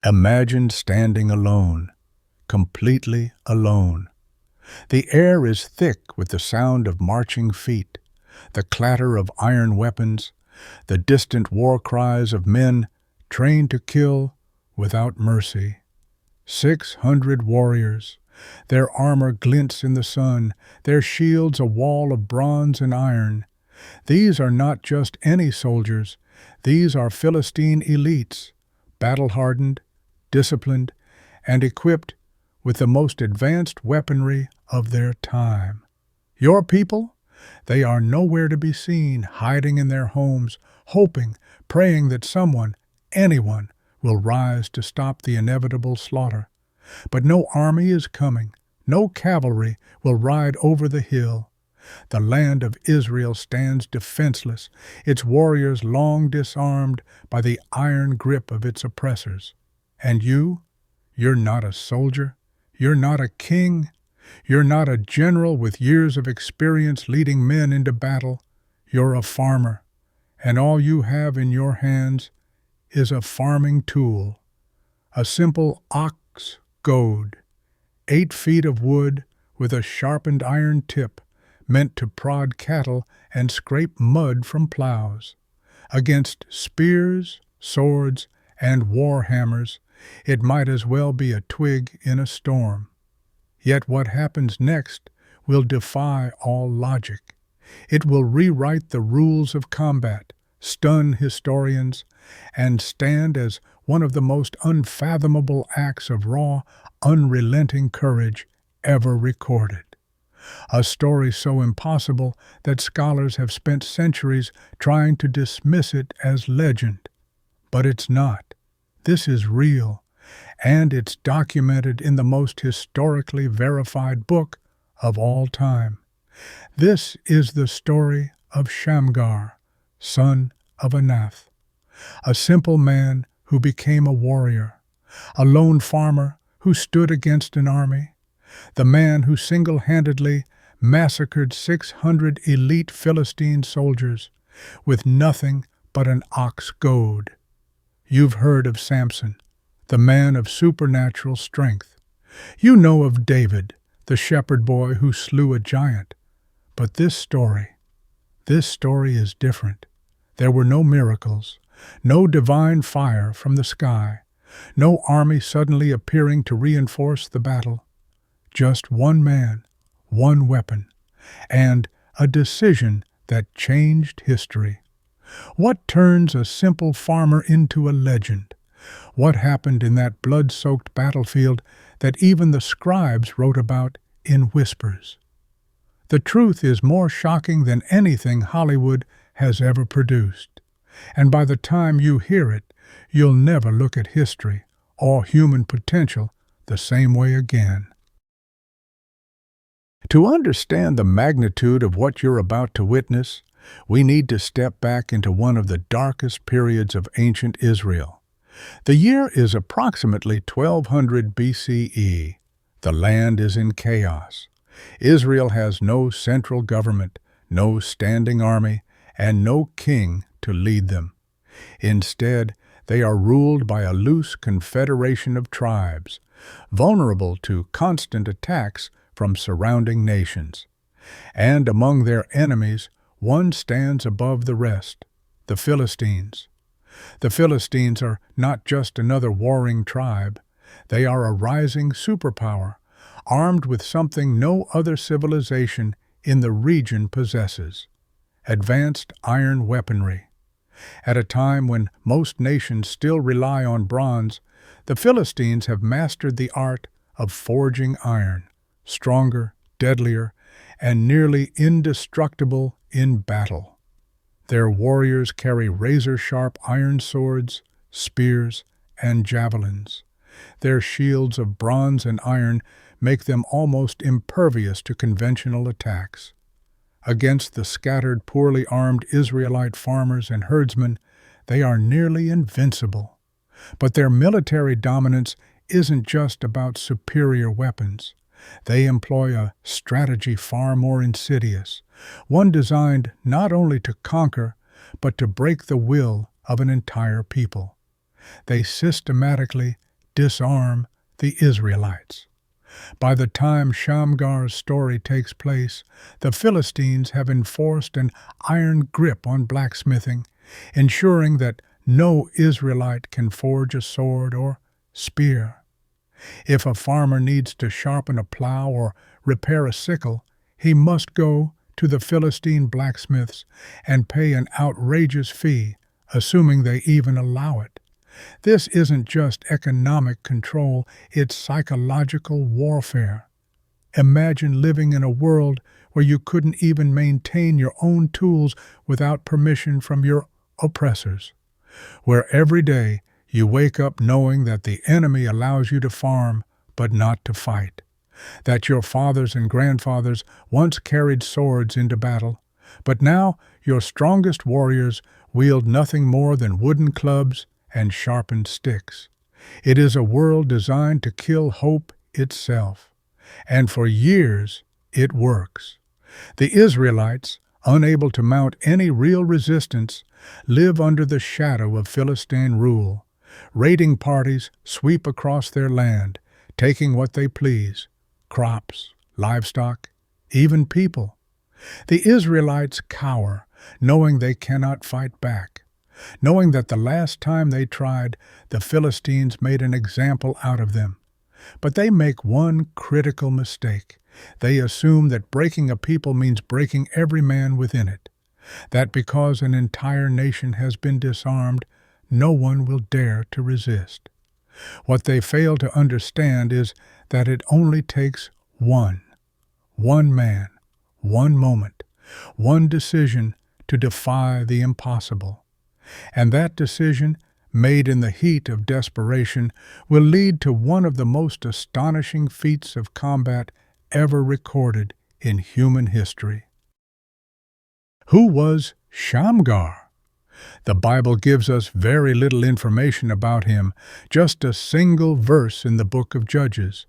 Imagine standing alone, completely alone. The air is thick with the sound of marching feet, the clatter of iron weapons, the distant war cries of men trained to kill without mercy. 600 warriors. Their armor glints in the sun, their shields a wall of bronze and iron. These are not just any soldiers, these are Philistine elites, battle-hardened, disciplined, and equipped with the most advanced weaponry of their time. Your people? They are nowhere to be seen, hiding in their homes, hoping, praying that someone, anyone, will rise to stop the inevitable slaughter. But no army is coming, no cavalry will ride over the hill. The land of Israel stands defenseless, its warriors long disarmed by the iron grip of its oppressors. And you're not a soldier, you're not a king, you're not a general with years of experience leading men into battle. You're a farmer, and all you have in your hands is a farming tool, a simple ox goad, 8 feet of wood with a sharpened iron tip meant to prod cattle and scrape mud from plows. Against spears, swords, and war hammers, it might as well be a twig in a storm. Yet what happens next will defy all logic. It will rewrite the rules of combat, stun historians, and stand as one of the most unfathomable acts of raw, unrelenting courage ever recorded. A story so impossible that scholars have spent centuries trying to dismiss it as legend. But it's not. This is real, and it's documented in the most historically verified book of all time. This is the story of Shamgar, son of Anath, a simple man who became a warrior, a lone farmer who stood against an army, the man who single-handedly massacred 600 elite Philistine soldiers with nothing but an ox goad. You've heard of Samson, the man of supernatural strength. You know of David, the shepherd boy who slew a giant. But this story is different. There were no miracles, no divine fire from the sky, no army suddenly appearing to reinforce the battle. Just one man, one weapon, and a decision that changed history. What turns a simple farmer into a legend? What happened in that blood-soaked battlefield that even the scribes wrote about in whispers? The truth is more shocking than anything Hollywood has ever produced. And by the time you hear it, you'll never look at history or human potential the same way again. To understand the magnitude of what you're about to witness, we need to step back into one of the darkest periods of ancient Israel. The year is approximately 1200 BCE. The land is in chaos. Israel has no central government, no standing army, and no king to lead them. Instead, they are ruled by a loose confederation of tribes, vulnerable to constant attacks from surrounding nations. And among their enemies, one stands above the rest, the Philistines. The Philistines are not just another warring tribe. They are a rising superpower, armed with something no other civilization in the region possesses: advanced iron weaponry. At a time when most nations still rely on bronze, the Philistines have mastered the art of forging iron, stronger, deadlier, and nearly indestructible in battle. Their warriors carry razor-sharp iron swords, spears, and javelins. Their shields of bronze and iron make them almost impervious to conventional attacks. Against the scattered, poorly armed Israelite farmers and herdsmen, they are nearly invincible. But their military dominance isn't just about superior weapons. They employ a strategy far more insidious, one designed not only to conquer, but to break the will of an entire people. They systematically disarm the Israelites. By the time Shamgar's story takes place, the Philistines have enforced an iron grip on blacksmithing, ensuring that no Israelite can forge a sword or spear. If a farmer needs to sharpen a plow or repair a sickle, he must go to the Philistine blacksmiths and pay an outrageous fee, assuming they even allow it. This isn't just economic control, it's psychological warfare. Imagine living in a world where you couldn't even maintain your own tools without permission from your oppressors, where every day you wake up knowing that the enemy allows you to farm but not to fight, that your fathers and grandfathers once carried swords into battle, but now your strongest warriors wield nothing more than wooden clubs and sharpened sticks. It is a world designed to kill hope itself, and for years it works. The Israelites, unable to mount any real resistance, live under the shadow of Philistine rule. Raiding parties sweep across their land, taking what they please: crops, livestock, even people. The Israelites cower, knowing they cannot fight back, knowing that the last time they tried, the Philistines made an example out of them. But they make one critical mistake. They assume that breaking a people means breaking every man within it, that because an entire nation has been disarmed, no one will dare to resist. What they fail to understand is that it only takes one man, one moment, one decision to defy the impossible. And that decision, made in the heat of desperation, will lead to one of the most astonishing feats of combat ever recorded in human history. Who was Shamgar? The Bible gives us very little information about him, just a single verse in the book of Judges.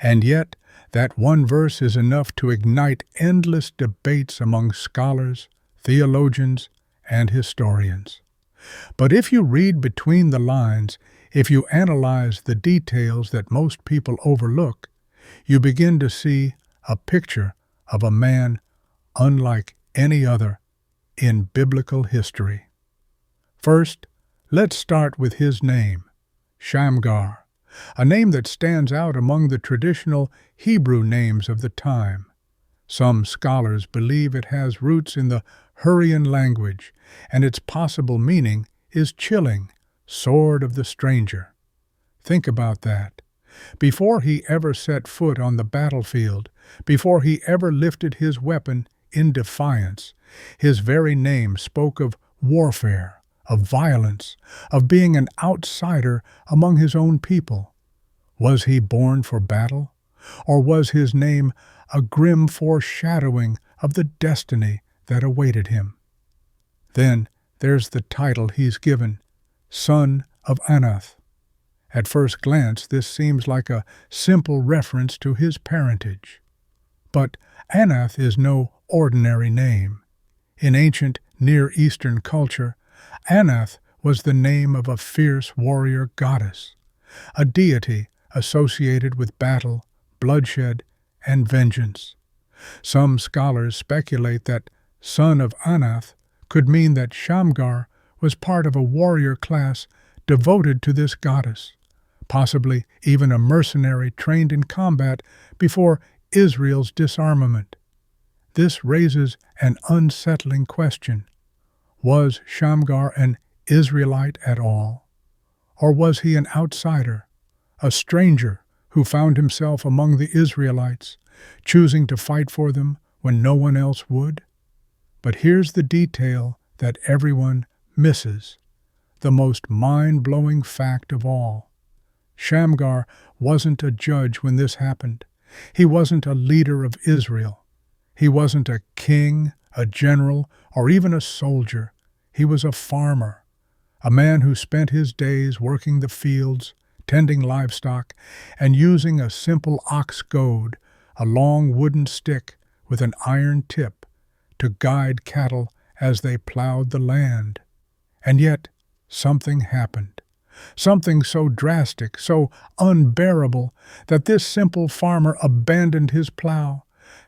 And yet, that one verse is enough to ignite endless debates among scholars, theologians, and historians. But if you read between the lines, if you analyze the details that most people overlook, you begin to see a picture of a man unlike any other in biblical history. First, let's start with his name, Shamgar, a name that stands out among the traditional Hebrew names of the time. Some scholars believe it has roots in the Hurrian language, and its possible meaning is chilling, sword of the stranger. Think about that. Before he ever set foot on the battlefield, before he ever lifted his weapon in defiance, his very name spoke of warfare, of violence, of being an outsider among his own people. Was he born for battle? Or was his name a grim foreshadowing of the destiny that awaited him? Then there's the title he's given, Son of Anath. At first glance, this seems like a simple reference to his parentage. But Anath is no ordinary name. In ancient Near Eastern culture, Anath was the name of a fierce warrior goddess, a deity associated with battle, bloodshed, and vengeance. Some scholars speculate that son of Anath could mean that Shamgar was part of a warrior class devoted to this goddess, possibly even a mercenary trained in combat before Israel's disarmament. This raises an unsettling question. Was Shamgar an Israelite at all? Or was he an outsider, a stranger who found himself among the Israelites, choosing to fight for them when no one else would? But here's the detail that everyone misses, the most mind-blowing fact of all. Shamgar wasn't a judge when this happened. He wasn't a leader of Israel. He wasn't a king, a general, or even a soldier. He was a farmer, a man who spent his days working the fields, tending livestock, and using a simple ox goad, a long wooden stick with an iron tip, to guide cattle as they plowed the land. And yet, something happened. something so drastic, so unbearable, that this simple farmer abandoned his plow,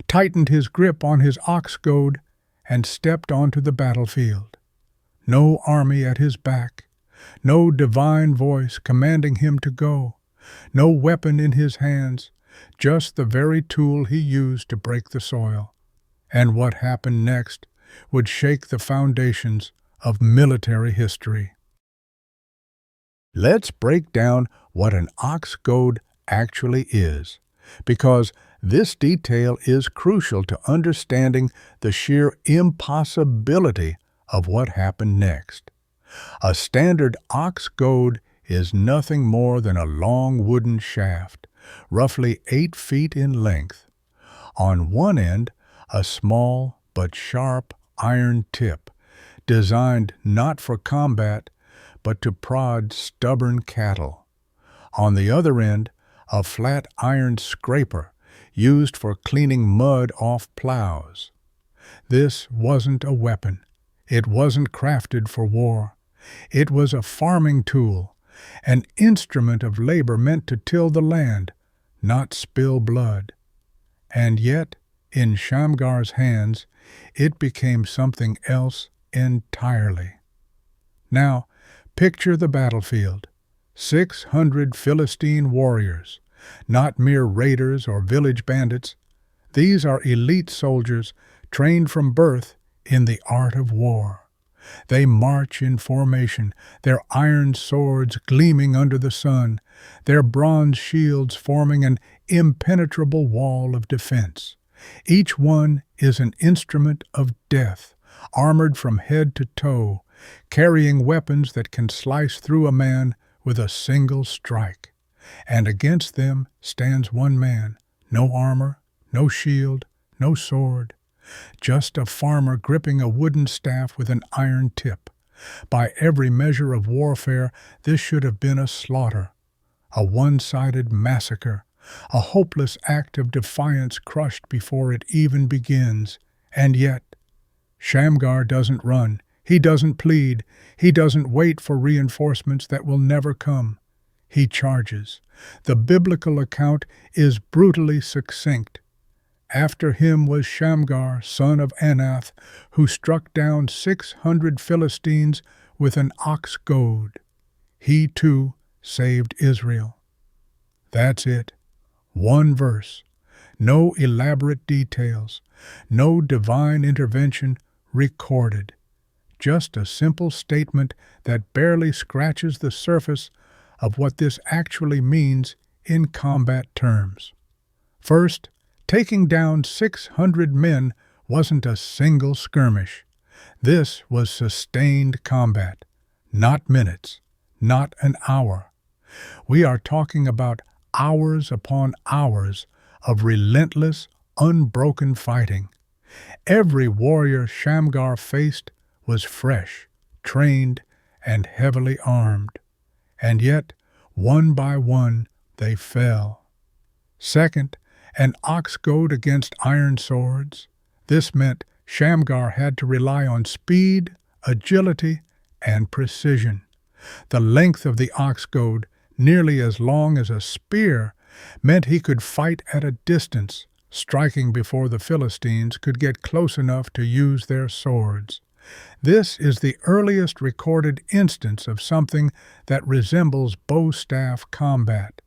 tightened his grip on his ox goad, and stepped onto the battlefield. No army at his back, no divine voice commanding him to go, no weapon in his hands, just the very tool he used to break the soil. And what happened next would shake the foundations of military history. Let's break down what an ox goad actually is, because this detail is crucial to understanding the sheer impossibility of what happened next. A standard ox goad is nothing more than a long wooden shaft, roughly 8 feet in length. On one end, a small but sharp iron tip, designed not for combat, but to prod stubborn cattle. On the other end, a flat iron scraper, used for cleaning mud off plows. This wasn't a weapon. It wasn't crafted for war. It was a farming tool, an instrument of labor meant to till the land, not spill blood. And yet, in Shamgar's hands, it became something else entirely. Now, picture the battlefield. 600 Philistine warriors, not mere raiders or village bandits. These are elite soldiers trained from birth in the art of war. They march in formation, their iron swords gleaming under the sun, their bronze shields forming an impenetrable wall of defense. Each one is an instrument of death, armored from head to toe, carrying weapons that can slice through a man with a single strike. And against them stands one man, no armor, no shield, no sword, just a farmer gripping a wooden staff with an iron tip. By every measure of warfare, this should have been a slaughter, a one-sided massacre, a hopeless act of defiance crushed before it even begins. And yet, Shamgar doesn't run. He doesn't plead. He doesn't wait for reinforcements that will never come. He charges. The biblical account is brutally succinct. After him was Shamgar, son of Anath, who struck down 600 Philistines with an ox goad. He, too, saved Israel. That's it. One verse. No elaborate details. No divine intervention recorded. Just a simple statement that barely scratches the surface of what this actually means in combat terms. First, taking down 600 men wasn't a single skirmish. This was sustained combat, not minutes, not an hour. We are talking about hours upon hours of relentless, unbroken fighting. Every warrior Shamgar faced was fresh, trained, and heavily armed. And yet, one by one, they fell. Second, an ox goad against iron swords. This meant Shamgar had to rely on speed, agility, and precision. The length of the ox goad, nearly as long as a spear, meant he could fight at a distance, striking before the Philistines could get close enough to use their swords. This is the earliest recorded instance of something that resembles bow-staff combat,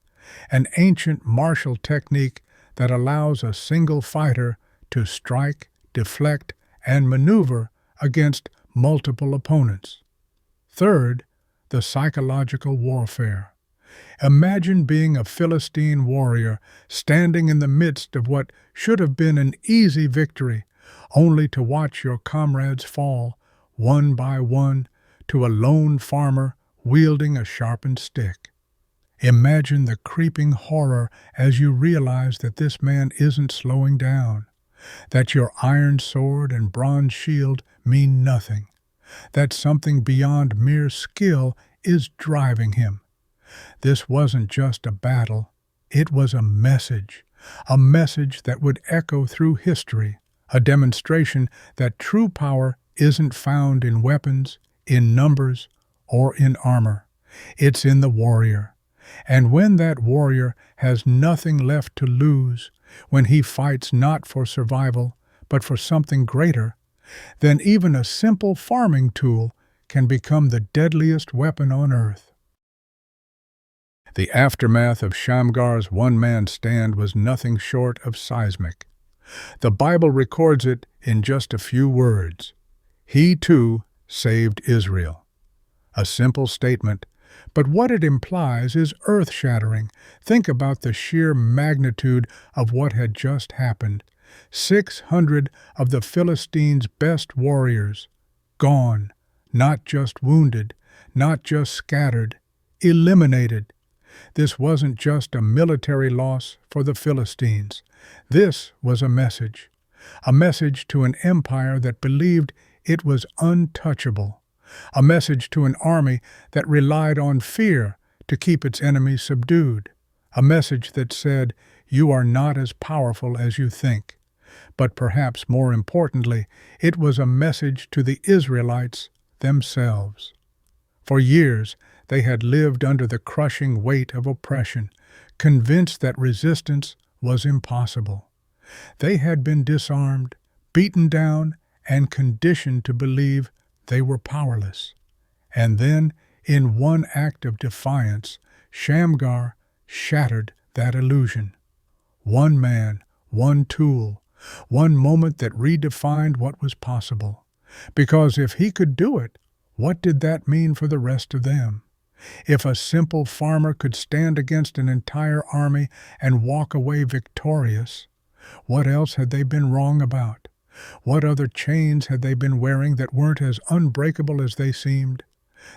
an ancient martial technique that allows a single fighter to strike, deflect, and maneuver against multiple opponents. Third, the psychological warfare. Imagine being a Philistine warrior standing in the midst of what should have been an easy victory, only to watch your comrades fall, one by one, to a lone farmer wielding a sharpened stick. Imagine the creeping horror as you realize that this man isn't slowing down, that your iron sword and bronze shield mean nothing, that something beyond mere skill is driving him. This wasn't just a battle, it was a message that would echo through history, a demonstration that true power isn't found in weapons, in numbers, or in armor. It's in the warrior. And when that warrior has nothing left to lose, when he fights not for survival, but for something greater, then even a simple farming tool can become the deadliest weapon on earth. The aftermath of Shamgar's one-man stand was nothing short of seismic. The Bible records it in just a few words. He, too, saved Israel. A simple statement, but what it implies is earth-shattering. Think about the sheer magnitude of what had just happened. 600 of the Philistines' best warriors, gone, not just wounded, not just scattered, eliminated. This wasn't just a military loss for the Philistines. This was a message to an empire that believed it was untouchable, a message to an army that relied on fear to keep its enemies subdued, a message that said, "You are not as powerful as you think." But perhaps more importantly, it was a message to the Israelites themselves. For years, they had lived under the crushing weight of oppression, convinced that resistance was impossible. They had been disarmed, beaten down, and conditioned to believe they were powerless. And then, in one act of defiance, Shamgar shattered that illusion. One man, one tool, one moment that redefined what was possible. Because if he could do it, what did that mean for the rest of them? If a simple farmer could stand against an entire army and walk away victorious, what else had they been wrong about? What other chains had they been wearing that weren't as unbreakable as they seemed?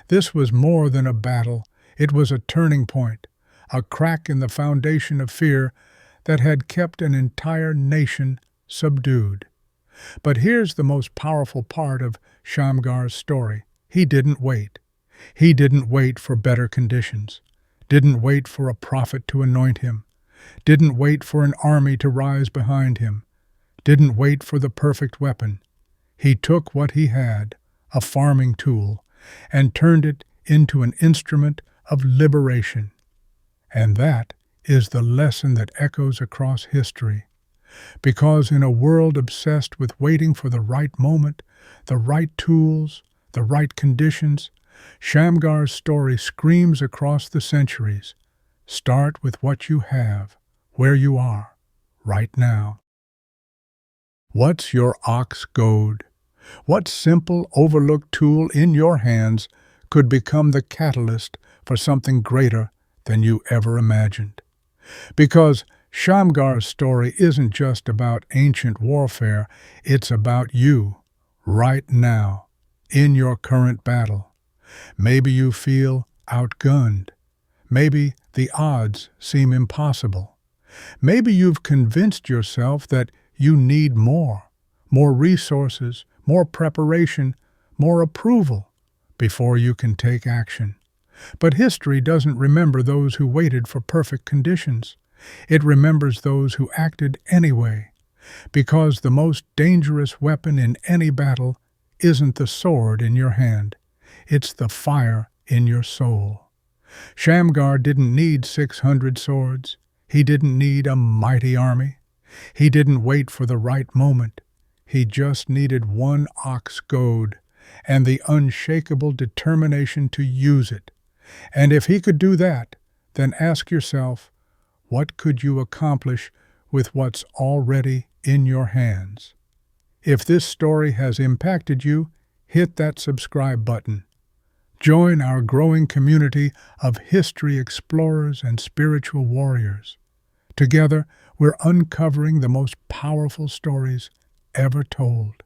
This was more than a battle. It was a turning point, a crack in the foundation of fear that had kept an entire nation subdued. But here's the most powerful part of Shamgar's story. He didn't wait. He didn't wait for better conditions, didn't wait for a prophet to anoint him, didn't wait for an army to rise behind him, didn't wait for the perfect weapon. He took what he had, a farming tool, and turned it into an instrument of liberation. And that is the lesson that echoes across history. Because in a world obsessed with waiting for the right moment, the right tools, the right conditions, Shamgar's story screams across the centuries. Start with what you have, where you are, right now. What's your Ox Goad? What simple, overlooked tool in your hands could become the catalyst for something greater than you ever imagined? Because Shamgar's story isn't just about ancient warfare, it's about you, right now, in your current battle. Maybe you feel outgunned. Maybe the odds seem impossible. Maybe you've convinced yourself that you need more resources, more preparation, more approval before you can take action. But history doesn't remember those who waited for perfect conditions. It remembers those who acted anyway, because the most dangerous weapon in any battle isn't the sword in your hand. It's the fire in your soul. Shamgar didn't need 600 swords. He didn't need a mighty army. He didn't wait for the right moment. He just needed one ox goad and the unshakable determination to use it. And if he could do that, then ask yourself, what could you accomplish with what's already in your hands? If this story has impacted you, hit that subscribe button. Join our growing community of history explorers and spiritual warriors. Together, we're uncovering the most powerful stories ever told.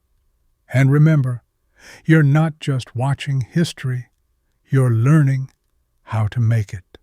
And remember, you're not just watching history, you're learning how to make it.